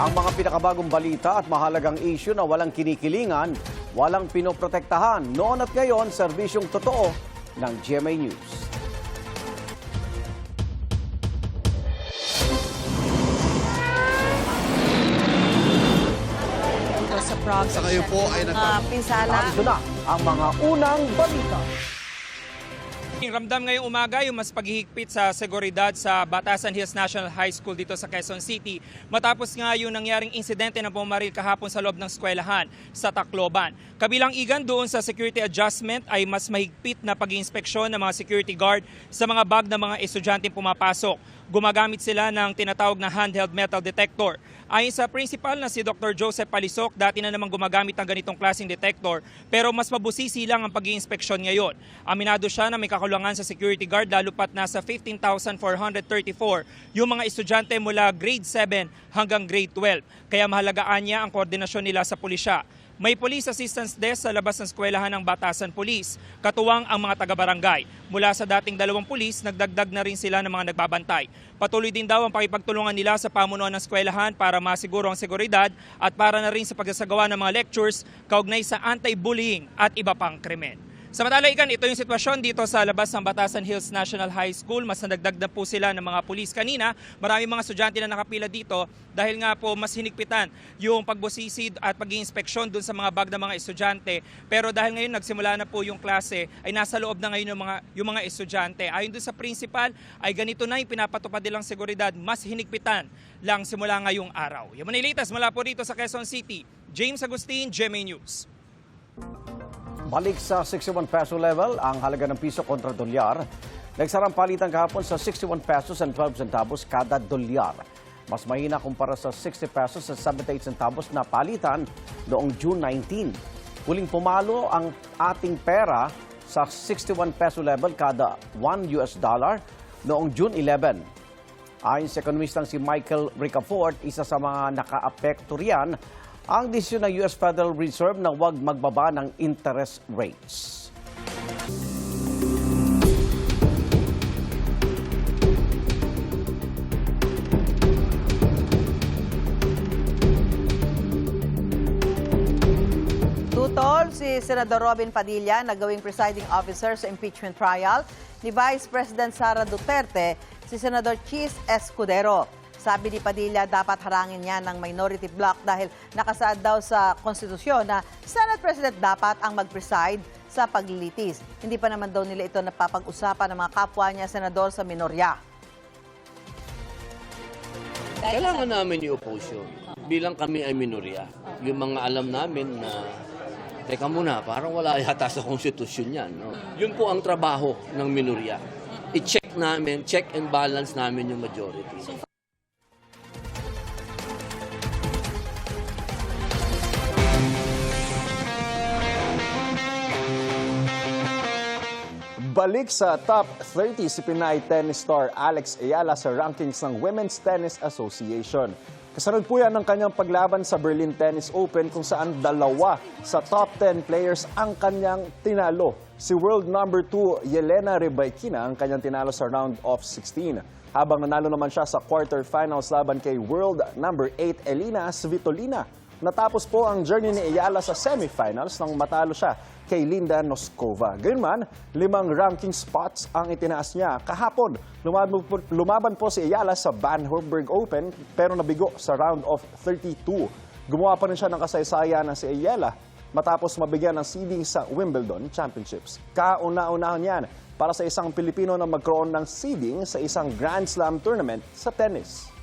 Ang mga pinakabagong balita at mahalagang issue na walang kinikilingan, walang pinoprotektahan. Noon at ngayon, serbisyong totoo ng GMA News. Sa process. Sa kayo po ay pinsala. Ito na ang mga unang balita. Ramdam ngayong umaga yung mas paghihigpit sa seguridad sa Batasan Hills National High School dito sa Quezon City. Matapos nga yung nangyaring insidente ng bumaril kahapon sa loob ng eskwelahan sa Tacloban. Kabilang igan doon sa security adjustment ay mas mahigpit na pag-iinspeksyon ng mga security guard sa mga bag ng mga estudyanteng pumapasok. Gumagamit sila ng tinatawag na handheld metal detector. Ayon sa principal na si Dr. Joseph Palisok, dati na namang gumagamit ng ganitong klaseng detector pero mas mabusisi lang ang pag-iinspeksyon ngayon. Aminado siya na may kakulangan sa security guard lalo pat nasa 15,434 yung mga estudyante mula grade 7 hanggang grade 12. Kaya mahalagaan niya ang koordinasyon nila sa pulisya. May police assistance desk sa labas ng eskwelahan ng Batasan Police, katuwang ang mga taga-barangay. Mula sa dating 2 pulis, nagdagdag na rin sila ng mga nagbabantay. Patuloy din daw ang pakipagtulungan nila sa pamunuan ng eskwelahan para masiguro ang seguridad at para na rin sa pagsasagawa ng mga lectures kaugnay sa anti-bullying at iba pang krimen. Samantala, ito yung sitwasyon dito sa labas ng Batasan Hills National High School. Mas nadagdag na po sila ng mga pulis kanina. Maraming mga estudyante na nakapila dito dahil nga po mas hinigpitan yung pagbusisid at pag-iinspeksyon dun sa mga bag ng mga estudyante. Pero dahil ngayon nagsimula na po yung klase, ay nasa loob na ngayon yung mga estudyante. Ayon dun sa principal, ay ganito na yung pinapatupad nilang seguridad, mas hinigpitan lang simula ngayong araw. Yung manilitas mula po dito sa Quezon City, James Agustin, GMA News. Balik sa 61 peso level ang halaga ng piso kontra dolyar. Nagsarang palitan kahapon sa 61 pesos and 12 centavos kada dolyar. Mas mahina kumpara sa 60 pesos and 78 centavos na palitan noong June 19. Huling pumalo ang ating pera sa 61 peso level kada 1 US dollar noong June 11. Ayon sa ekonomistang si Michael Ricafort, isa sa mga naka-apekto riyan ang desisyon ng US Federal Reserve na huwag magbaba ng interest rates. Tutol si Senador Robin Padilla na gawing presiding officer sa impeachment trial ni Vice President Sara Duterte, si Senador Chis Escudero. Sabi ni Padilla, dapat harangin niya ng minority bloc dahil nakasaad daw sa konstitusyon na Senate President dapat ang mag-preside sa paglilitis. Hindi pa naman daw nila ito napapag-usapan ng mga kapwa niya senador sa minorya. Kailangan namin i-oppose yun. Bilang kami ay minorya. Yung mga alam namin na, teka muna, parang wala yata sa konstitusyon yan. No? Yun po ang trabaho ng minorya. I-check namin, check and balance namin yung majority. Balik sa top 30 si Pinay tennis star Alex Ayala sa rankings ng Women's Tennis Association. Kasunod po yan ng kanyang paglaban sa Berlin Tennis Open kung saan 2 sa top 10 players ang kanyang tinalo. Si world number 2 Yelena Rybakina ang kanyang tinalo sa round of 16. Habang nanalo naman siya sa quarterfinals laban kay world number 8 Elina Svitolina. Natapos po ang journey ni Ayala sa semifinals nang matalo siya kay Linda Noskova. Gayunman, 5 ranking spots ang itinaas niya. Kahapon, lumaban po si Ayala sa Van Homburg Open pero nabigo sa round of 32. Gumawa pa rin siya ng kasaysayan na si Ayala matapos mabigyan ng seeding sa Wimbledon Championships. Kauna-unahan yan para sa isang Pilipino na magkaroon ng seeding sa isang Grand Slam tournament sa tennis.